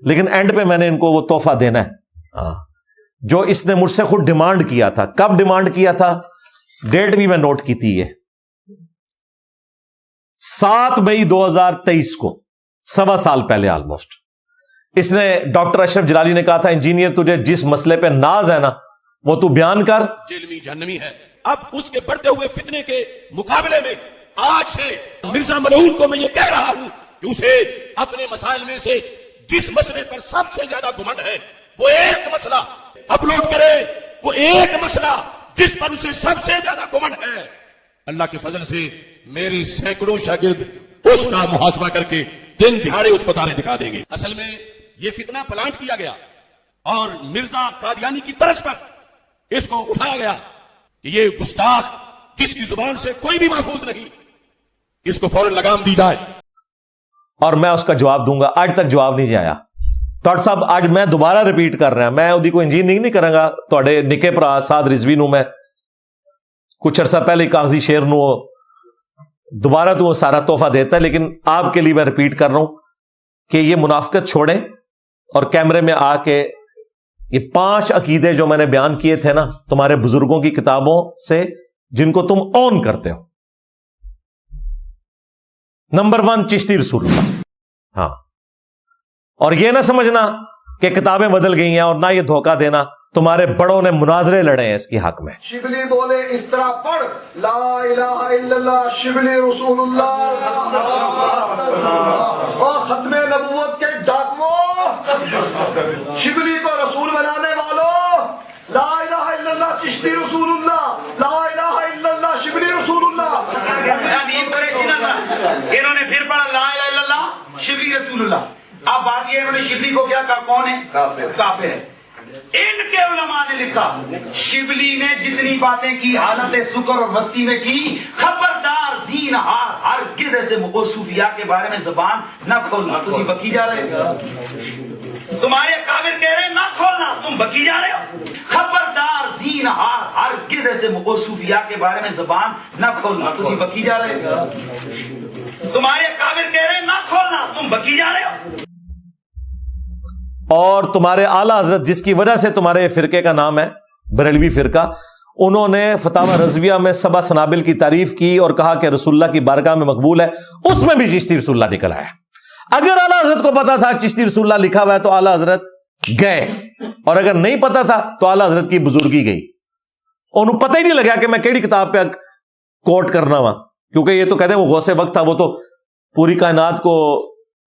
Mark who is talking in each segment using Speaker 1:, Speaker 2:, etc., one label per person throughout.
Speaker 1: لیکن اینڈ پہ میں نے ان کو وہ تحفہ دینا ہے جو اس نے مجھ سے خود ڈیمانڈ کیا تھا. کب ڈیمانڈ کیا تھا؟ ڈیٹ بھی میں نوٹ کی تھی، یہ 7 مئی 2023 کو، 1.25 سال پہلے آلموسٹ. اس نے ڈاکٹر اشرف جلالی نے کہا تھا انجینئر تجھے جس مسئلے پہ ناز ہے نا وہ تو بیان کر.
Speaker 2: جلوی جہنمی ہے. اب اس کے بڑھتے ہوئے فتنے کے مقابلے میں آج سے مرزا ملعون کو میں یہ کہہ رہا ہوں کہ اسے اپنے مسائل میں سے جس مسئلے پر سب سے زیادہ گھمنڈ ہے وہ ایک مسئلہ اپلوڈ کرے، وہ ایک مسئلہ جس پر اسے سب سے زیادہ گھمنڈ ہے. اللہ کے فضل سے میری سینکڑوں شاگرد اس کا محاسبہ کر کے دن دہاڑے اس کو تارے دکھا دیں گے. اصل میں یہ فتنہ پلانٹ کیا گیا اور مرزا قادیانی کی طرز پر اس کو اٹھایا گیا کہ یہ گستاخ جس کی زبان سے کوئی بھی محفوظ نہیں، اس کو فوراً لگام دی جائے.
Speaker 1: اور میں اس کا جواب دوں گا. آج تک جواب نہیں آیا. ڈاکٹر صاحب آج میں دوبارہ ریپیٹ کر رہا ہوں، میں ادی کو انجینئرنگ نہیں کروں گا. تھوڑے نکے پرا سعد رضوی نو میں کچھ عرصہ پہلے کاغذی شیر نو دوبارہ تو وہ سارا تحفہ دیتا ہے، لیکن آپ کے لیے میں ریپیٹ کر رہا ہوں کہ یہ منافقت چھوڑیں اور کیمرے میں آ کے یہ 5 عقیدے جو میں نے بیان کیے تھے نا تمہارے بزرگوں کی کتابوں سے، جن کو تم اون کرتے ہو. نمبر 1 چشتی رسول اللہ. ہاں، اور یہ نہ سمجھنا کہ کتابیں بدل گئی ہیں، اور نہ یہ دھوکہ دینا تمہارے بڑوں نے مناظرے لڑے ہیں اس کی حق میں.
Speaker 3: شبلی بولے اس طرح پڑھ لا الہ الا اللہ شبلی رسول اللہ. اور ختم نبوت کے ڈاکووں، شبلی کو رسول بنانے والوں، لا الہ الا اللہ چشتی رسول اللہ، لا الہ الا اللہ شبلی رسول اللہ.
Speaker 4: انہوں نے پھر پڑھا لا الہ الا اللہ شبلی رسول اللہ. اب بات یہ انہوں نے شبلی کو کیا کہا؟ کون ہے؟ کافر ہے. ان کے علماء نے لکھا شبلی نے جتنی باتیں کی حالت سکر اور مستی میں کی، خبردار زینہار ہرگز ایسے صوفیاء کے بارے میں زبان نہ کھولنا. تسی بکی جا رہے تمہارے کافر کہہ رہے نہ کھولنا، تم بکی جا رہے ہو. خبردار زینہار ہرگز ایسے صوفیاء کے بارے میں زبان نہ کھولنا. تسی بکی جا رہے تمہارے کافر کہہ رہے نہ کھولنا، تم بکی جا رہے ہو.
Speaker 1: اور تمہارے اعلیٰ حضرت جس کی وجہ سے تمہارے فرقے کا نام ہے بریلوی فرقہ، انہوں نے فتاوی رضویہ میں 7 سنابل کی تعریف کی اور کہا کہ رسول اللہ کی بارگاہ میں مقبول ہے. اس میں بھی چشتی رسول اللہ نکل آیا. اگر اعلیٰ حضرت کو پتا تھا چشتی رسول اللہ لکھا ہوا ہے تو اعلیٰ حضرت گئے، اور اگر نہیں پتا تھا تو اعلیٰ حضرت کی بزرگی گئی. انہوں پتہ ہی نہیں لگا کہ میں کیڑی کتاب پہ کوٹ کرنا وا، کیونکہ یہ تو کہتے ہیں وہ غوث وقت تھا، وہ تو پوری کائنات کو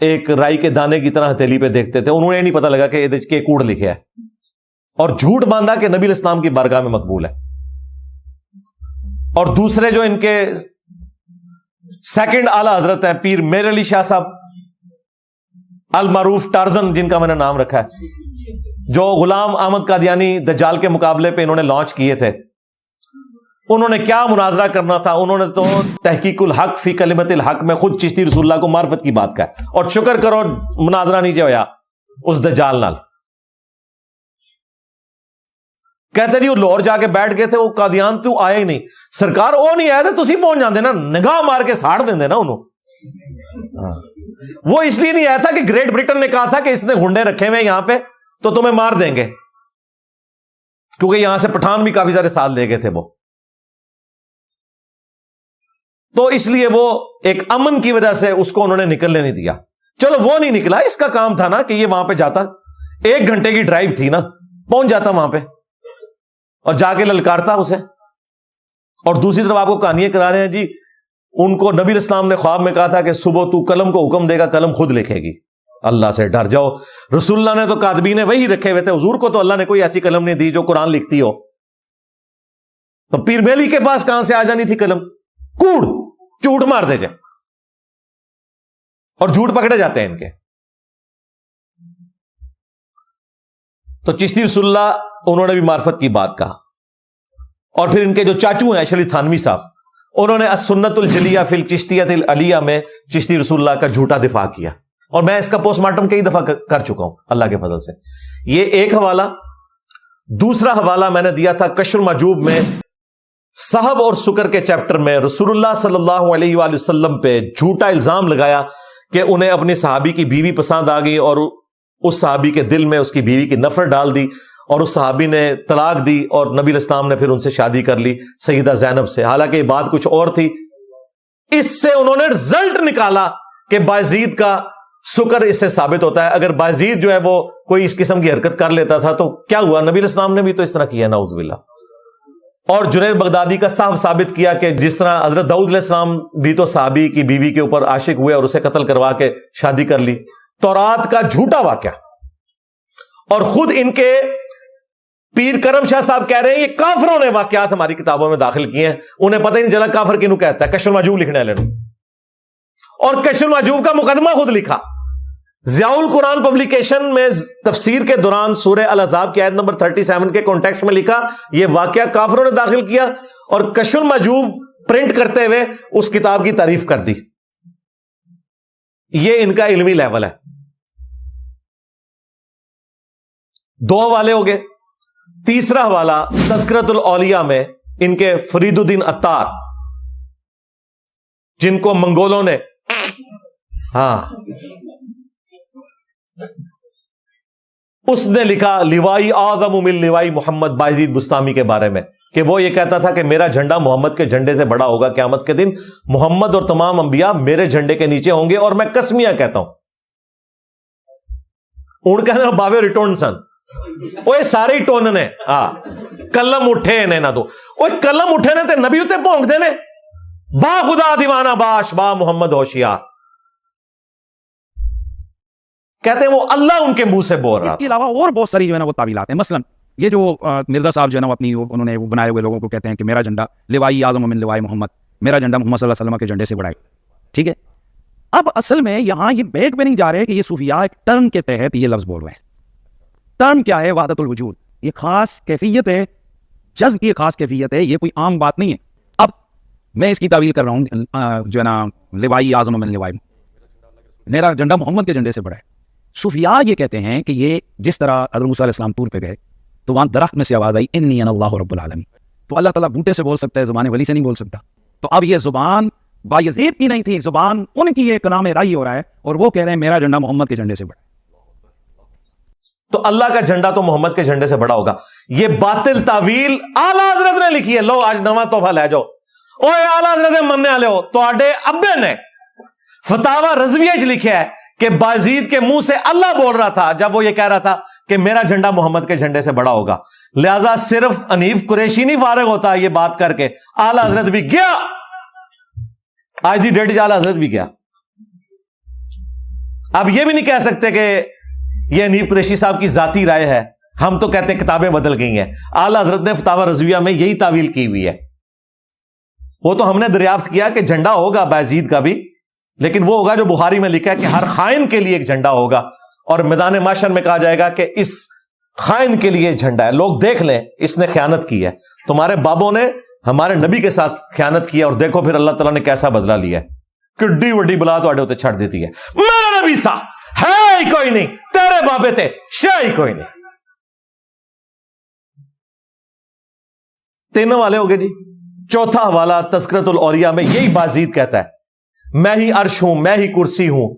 Speaker 1: ایک رائی کے دانے کی طرح ہتھیلی پہ دیکھتے تھے. انہوں نے نہیں پتا لگا کہ یہ کوڑ لکھا ہے، اور جھوٹ باندھا کہ نبی الاسلام کی بارگاہ میں مقبول ہے. اور دوسرے جو ان کے سیکنڈ اعلی حضرت ہیں پیر میر علی شاہ صاحب المعروف ٹارزن، جن کا میں نے نام رکھا ہے، جو غلام احمد قادیانی دجال کے مقابلے پہ انہوں نے لانچ کیے تھے، انہوں نے کیا مناظرہ کرنا تھا؟ انہوں نے تو تحقیق الحق فی کلمت الحق میں خود چشتی رسول اللہ کو معرفت کی بات کا ہے. اور شکر کرو مناظرہ نہیں جو ہویا اس دجال نال. کہتے نہیں وہ لاہور جا کے بیٹھ گئے تھے، وہ قادیان تو آئے ہی نہیں. سرکار وہ نہیں آئے تھے، تسی پہنچ جاندے نا، نگاہ مار کے ساڑ دیندے نا انہوں. وہ اس لیے نہیں آیا تھا کہ گریٹ برٹن نے کہا تھا کہ اس نے گھنڈے رکھے ہوئے یہاں پہ تو تمہیں مار دیں گے، کیونکہ یہاں سے پٹھان بھی کافی سارے سال لے گئے تھے وہ. تو اس لیے وہ ایک امن کی وجہ سے اس کو انہوں نے نکلنے نہیں دیا. چلو وہ نہیں نکلا، اس کا کام تھا نا کہ یہ وہاں پہ جاتا، 1 گھنٹے کی ڈرائیو تھی نا، پہنچ جاتا وہاں پہ اور جا کے للکارتا اسے. اور دوسری طرف آپ کو کہانیاں کرا رہے ہیں جی، ان کو نبی الاسلام نے خواب میں کہا تھا کہ صبح تو قلم کو حکم دے گا، قلم خود لکھے گی. اللہ سے ڈر جاؤ. رسول اللہ نے تو کاتبین وہی رکھے ہوئے تھے، حضور کو تو اللہ نے کوئی ایسی قلم نہیں دی جو قرآن لکھتی ہو. تو پیر میلی کے پاس کہاں سے آ جانی تھی قلم؟ کوڑ جھوٹ مار دے جائے، اور جھوٹ پکڑے جاتے ہیں ان کے. تو چشتی رسول اللہ انہوں نے بھی معرفت کی بات کہا. اور پھر ان کے جو چاچو ہیں اشرف تھانوی صاحب، انہوں نے السنت الجلیہ فی الچشتیۃ العلیہ میں چشتی رسول اللہ کا جھوٹا دفاع کیا. اور میں اس کا پوسٹ مارٹم کئی دفعہ کر چکا ہوں اللہ کے فضل سے. یہ ایک حوالہ. دوسرا حوالہ میں نے دیا تھا کشف المحجوب میں صحب اور سکر کے چیپٹر میں. رسول اللہ صلی اللہ علیہ وآلہ وسلم پہ جھوٹا الزام لگایا کہ انہیں اپنی صحابی کی بیوی پسند آ گئی اور اس صحابی کے دل میں اس کی بیوی کی نفرت ڈال دی اور اس صحابی نے طلاق دی اور نبی علیہ السلام نے پھر ان سے شادی کر لی سیدہ زینب سے، حالانکہ یہ بات کچھ اور تھی۔ اس سے انہوں نے رزلٹ نکالا کہ بایزید کا سکر اس سے ثابت ہوتا ہے۔ اگر بایزید جو ہے وہ کوئی اس قسم کی حرکت کر لیتا تھا تو کیا ہوا، نبی علیہ السلام نے بھی تو اس طرح کیا، نعوذ باللہ۔ اور جنید بغدادی کا صاف ثابت کیا کہ جس طرح حضرت داؤد علیہ السلام بھی تو صحابی کی بیوی کے اوپر عاشق ہوئے اور اسے قتل کروا کے شادی کر لی، تورات کا جھوٹا واقعہ۔ اور خود ان کے پیر کرم شاہ صاحب کہہ رہے ہیں یہ کافروں نے واقعات ہماری کتابوں میں داخل کیے ہیں، انہیں پتہ ہی نہیں چلا کافر کینوں کہتا ہے، کشف المحجوب لکھنے والے نے، اور کشف المحجوب کا مقدمہ خود لکھا۔ ضیاء القرآن پبلیکیشن میں تفسیر کے دوران سورہ الاحزاب کی آیت نمبر 37 کے کانٹیکسٹ میں لکھا یہ واقعہ کافروں نے داخل کیا، اور کشف المحجوب پرنٹ کرتے ہوئے اس کتاب کی تعریف کر دی۔ یہ ان کا علمی لیول ہے۔ دو حوالے ہو گئے۔ تیسرا حوالہ تذکرۃ الاولیاء میں ان کے فرید الدین عطار، جن کو منگولوں نے اس نے لکھا لوائی اعظم من لوائی محمد بایزید بستامی کے بارے میں کہ وہ یہ کہتا تھا کہ میرا جھنڈا محمد کے جھنڈے سے بڑا ہوگا قیامت کے دن، محمد اور تمام انبیاء میرے جھنڈے کے نیچے ہوں گے، اور میں قسمیاں کہتا ہوں۔ ان کہتے ہیں باوے ریٹون سن وہ سارے ہی ٹون نے کلم اٹھے نے نہ دو وہ کلم اٹھے نے تے نبی اتے پونک دے نے با خدا دیوانہ باش با محمد ہوشیار، کہتے ہیں وہ اللہ ان کے منہ سے بول رہا۔
Speaker 5: اس کے علاوہ اور بہت ساری جو ہے نا وہ تعویلات ہیں، مثلا یہ جو مرزا صاحب جو ہے نا اپنی انہوں نے بنائے ہوئے لوگوں کو کہتے ہیں کہ میرا جھنڈا لوائی اعظم من لوائی محمد، میرا جھنڈا محمد صلی اللہ علیہ وسلم کے جھنڈے سے بڑا ہے، ٹھیک ہے۔ اب اصل میں یہاں یہ بیٹ پہ نہیں جا رہے کہ یہ صوفیاء ایک ٹرم کے تحت یہ لفظ بول رہے ہیں۔ ٹرم کیا ہے؟ وحدت الوجود، یہ خاص کیفیت ہے، جذب کی خاص کیفیت ہے، یہ کوئی عام بات نہیں ہے۔ اب میں اس کی تعویل کر رہا ہوں جو ہے نا لوائی اعظم من لوائی، میرا جھنڈا محمد کے جھنڈے سے بڑا ہے۔ صوفیاء یہ کہتے ہیں کہ یہ جس طرح حضرت موسیٰ علیہ السلام طور پہ گئے تو وہاں درخت میں سے آواز آئی انی انا اللہ رب العالمین، تو اللہ تعالیٰ بوٹے سے بول سکتا ہے، زبان ولی سے نہیں بول سکتا۔ تو اب یہ زبان بایزید کی نہیں تھی، زبان ان کی ایک نام رائی ہو رہا ہے، اور وہ کہہ رہے ہیں میرا جھنڈا محمد کے جھنڈے سے بڑا ہے۔
Speaker 1: تو اللہ کا جھنڈا تو محمد کے جھنڈے سے بڑا ہوگا، یہ باطل تعویل اعلیٰ حضرت نے لکھی ہے۔ لو آج نواں تحفہ لے جاؤ، اوے اعلیٰ حضرت مننے والے ہو، تواڈے ابے نے فتاوی رضویہ چ لکھا ہے کہ بایزید کے منہ سے اللہ بول رہا تھا جب وہ یہ کہہ رہا تھا کہ میرا جھنڈا محمد کے جھنڈے سے بڑا ہوگا۔ لہذا صرف حنیف قریشی نہیں فارغ ہوتا یہ بات کر کے، اعلیٰ حضرت بھی گیا، آج دی ڈیٹ اعلیٰ حضرت بھی گیا۔ اب یہ بھی نہیں کہہ سکتے کہ یہ حنیف قریشی صاحب کی ذاتی رائے ہے، ہم تو کہتے ہیں کتابیں بدل گئی ہیں۔ اعلیٰ حضرت نے فتاوی رضویہ میں یہی تعویل کی ہوئی ہے۔ وہ تو ہم نے دریافت کیا کہ جھنڈا ہوگا بایزید کا بھی، لیکن وہ ہوگا جو بخاری میں لکھا ہے کہ ہر خائن کے لیے ایک جھنڈا ہوگا، اور میدان محشر میں کہا جائے گا کہ اس خائن کے لیے جھنڈا ہے، لوگ دیکھ لیں اس نے خیانت کی ہے، تمہارے بابوں نے ہمارے نبی کے ساتھ خیانت کیا، اور دیکھو پھر اللہ تعالیٰ نے کیسا بدلہ لیا ہے، کڈی وڈی بلا تو ہوتے چھڑ دیتی ہے۔ میرا نبی سا ہے ہی کوئی نہیں، تیرے بابے تھے شے ہی کوئی نہیں۔ تینوں والے ہو گئے جی۔ چوتھا حوالہ تذکرۃ الاولیاء میں یہی بایزید کہتا ہے میں ہی عرش ہوں، میں ہی کرسی ہوں،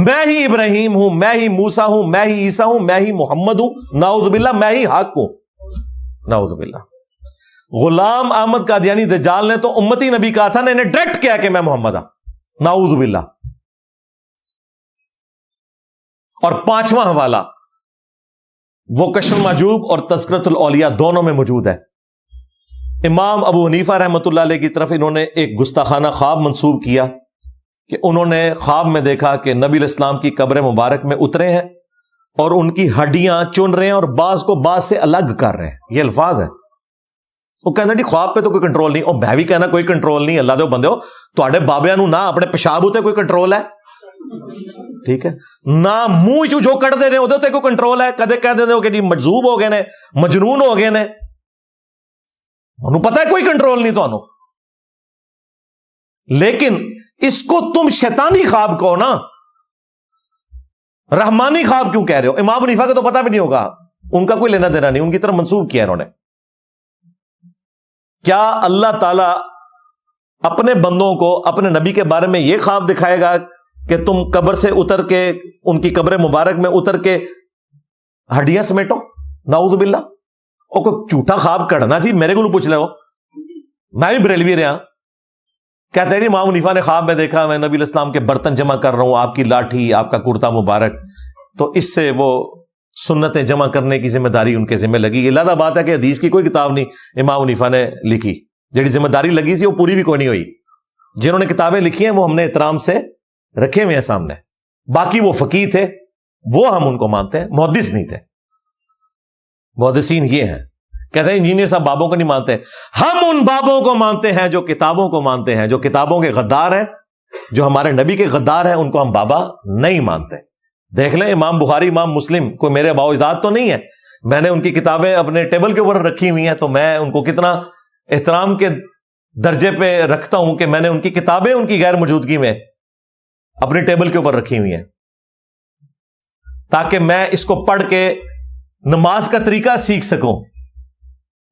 Speaker 1: میں ہی ابراہیم ہوں، میں ہی موسیٰ ہوں، میں ہی عیسیٰ ہوں، میں ہی محمد ہوں، نعوذ باللہ میں ہی حق ہوں، نعوذ باللہ۔ غلام احمد قادیانی دجال نے تو امتی نبی کہا تھا، نے انہیں ڈائریکٹ کیا کہ میں محمد ہوں، نعوذ باللہ۔ اور پانچواں حوالہ وہ کشف المحجوب اور تذکرۃ الاولیاء دونوں میں موجود ہے۔ امام ابو حنیفہ رحمۃ اللہ علیہ کی طرف انہوں نے ایک گستاخانہ خواب منسوب کیا کہ انہوں نے خواب میں دیکھا کہ نبی علیہ السلام کی قبر مبارک میں اترے ہیں اور ان کی ہڈیاں چن رہے ہیں اور بعض کو بعض سے الگ کر رہے ہیں، یہ الفاظ ہے۔ وہ کہنا جی خواب پہ تو کوئی کنٹرول نہیں، اور بھی کہنا کوئی کنٹرول نہیں، اللہ دے بندے ہو تواڈے بابیاں نو نہ اپنے پیشاب ہوتے کوئی کنٹرول ہے، ٹھیک ہے، نہ منہ جو کٹ دے رہے وہ کوئی کنٹرول ہے، کدے کہہ دے ہو کہ جی مجذوب ہو گئے نے، مجنون ہو گئے نے، انہوں پتہ ہے کوئی کنٹرول نہیں تو انہوں۔ لیکن اس کو تم شیطانی خواب کہو نا، رحمانی خواب کیوں کہہ رہے ہو؟ امام حنیفہ کا تو پتہ بھی نہیں ہوگا، ان کا کوئی لینا دینا نہیں، ان کی طرف منسوب کیا انہوں نے۔ کیا اللہ تعالی اپنے بندوں کو اپنے نبی کے بارے میں یہ خواب دکھائے گا کہ تم قبر سے اتر کے ان کی قبر مبارک میں اتر کے ہڈیاں سمیٹو، نعوذ باللہ. اور کوئی جھوٹا خواب کڑنا سی میرے کو پوچھ لے ہو، میں بھی بریلوی رہا. کہتے ہیں امام حنیفہ نے خواب میں دیکھا میں نبی الاسلام کے برتن جمع کر رہا ہوں، آپ کی لاٹھی، آپ کا کرتا مبارک. تو اس سے وہ سنتیں جمع کرنے کی ذمہ داری ان کے ذمہ لگی. علیحدہ بات ہے کہ حدیث کی کوئی کتاب نہیں امام حنیفہ نے لکھی، جڑی ذمہ داری لگی سی وہ پوری بھی کوئی نہیں ہوئی. جنہوں نے کتابیں لکھی ہیں وہ ہم نے احترام سے رکھے ہوئے ہیں سامنے. باقی وہ فقیہ تھے، وہ ہم ان کو مانتے ہیں، محدث نہیں تھے. محدثین یہ ہیں. کہتے ہیں انجینئر صاحب بابوں کو نہیں مانتے. ہم ان بابوں کو مانتے ہیں جو کتابوں کو مانتے ہیں، جو کتابوں کے غدار ہیں، جو ہمارے نبی کے غدار ہیں، ان کو ہم بابا نہیں مانتے. دیکھ لیں امام بخاری، امام مسلم کوئی میرے اباء و اجداد تو نہیں ہے. میں نے ان کی کتابیں اپنے ٹیبل کے اوپر رکھی ہوئی ہیں، تو میں ان کو کتنا احترام کے درجے پہ رکھتا ہوں کہ میں نے ان کی کتابیں ان کی غیر موجودگی میں اپنے ٹیبل کے اوپر رکھی ہوئی ہیں، تاکہ میں اس کو پڑھ کے نماز کا طریقہ سیکھ سکوں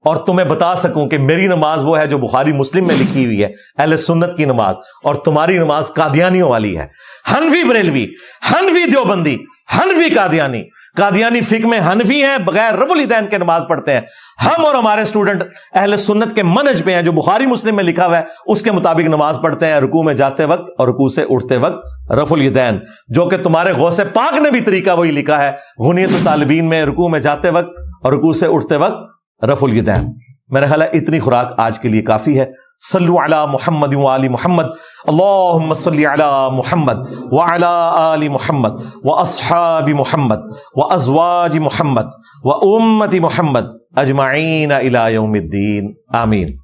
Speaker 1: اور تمہیں بتا سکوں کہ میری نماز وہ ہے جو بخاری مسلم میں لکھی ہوئی ہے، اہل سنت کی نماز، اور تمہاری نماز قادیانیوں والی ہے. حنفی بریلوی، حنفی دیوبندی، حنفی قادیانی. قادیانی فقہ میں حنفی ہیں، بغیر رفع الیدین کے نماز پڑھتے ہیں. ہم اور ہمارے اسٹوڈنٹ اہل سنت کے منہج پہ ہیں، جو بخاری مسلم میں لکھا ہوا ہے اس کے مطابق نماز پڑھتے ہیں، رکوع میں جاتے وقت اور رکوع سے اٹھتے وقت رفع الیدین، جو کہ تمہارے غوث پاک نے بھی طریقہ وہی لکھا ہے غنیۃ الطالبین میں، رکوع میں جاتے وقت اور رکوع سے اٹھتے وقت رفع الیدین. میرا خیال ہے اتنی خوراک آج کے لیے کافی ہے. صلو علی محمد وآل محمد، اللہم صلی علی محمد وعلی آل محمد واصحاب محمد وازواج محمد وامت محمد اجمعین الی یوم الدین. آمین.